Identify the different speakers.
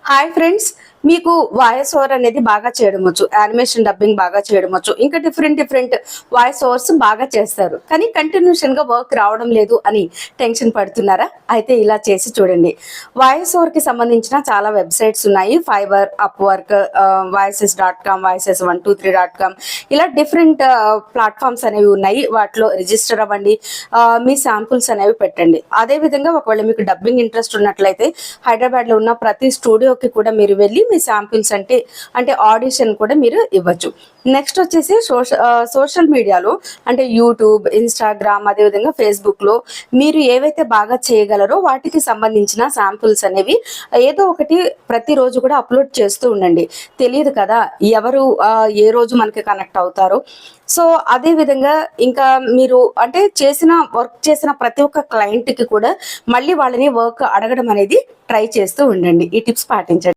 Speaker 1: Hi friends, మీకు voice over అనేది బాగా చేయడం వచ్చు, యానిమేషన్ డబ్బింగ్ బాగా చేయడం వచ్చు, ఇంకా డిఫరెంట్ వాయిస్ ఓవర్స్ బాగా చేస్తారు. కానీ కంటిన్యూషన్ గా వర్క్ రావడం లేదు అని టెన్షన్ పడుతున్నారా? అయితే ఇలా చేసి చూడండి. వాయిస్ ఓవర్ కి సంబంధించిన చాలా వెబ్సైట్స్ ఉన్నాయి. ఫైవర్, అప్వర్క్, voices.com, voices123.com, ఇలా డిఫరెంట్ ప్లాట్ఫామ్స్ అనేవి ఉన్నాయి. వాటిలో రిజిస్టర్ అవ్వండి, మీ శాంపుల్స్ అనేవి పెట్టండి. అదే విధంగా ఒకవేళ మీకు డబ్బింగ్ ఇంట్రెస్ట్ ఉన్నట్లయితే హైదరాబాద్ లో ఉన్న ప్రతి స్టూడియోకి కూడా మీరు వెళ్ళి మీ శాంపిల్స్ అంటే ఆడిషన్ కూడా మీరు ఇవ్వచ్చు. నెక్స్ట్ వచ్చేసి సోషల్ మీడియాలో అంటే యూట్యూబ్, ఇన్స్టాగ్రామ్, అదేవిధంగా ఫేస్బుక్లో మీరు ఏవైతే బాగా చేయగలరో వాటికి సంబంధించిన శాంపిల్స్ అనేవి ఏదో ఒకటి ప్రతిరోజు కూడా అప్లోడ్ చేస్తూ ఉండండి. తెలియదు కదా ఎవరు ఏ రోజు మనకి కనెక్ట్ అవుతారో. సో అదే విధంగా ఇంకా మీరు అంటే వర్క్ చేసిన ప్రతి ఒక్క క్లయింట్కి కూడా మళ్ళీ వాళ్ళని వర్క్ అడగడం అనేది ట్రై చేస్తూ ఉండండి. ఈ టిప్స్ పాటించండి.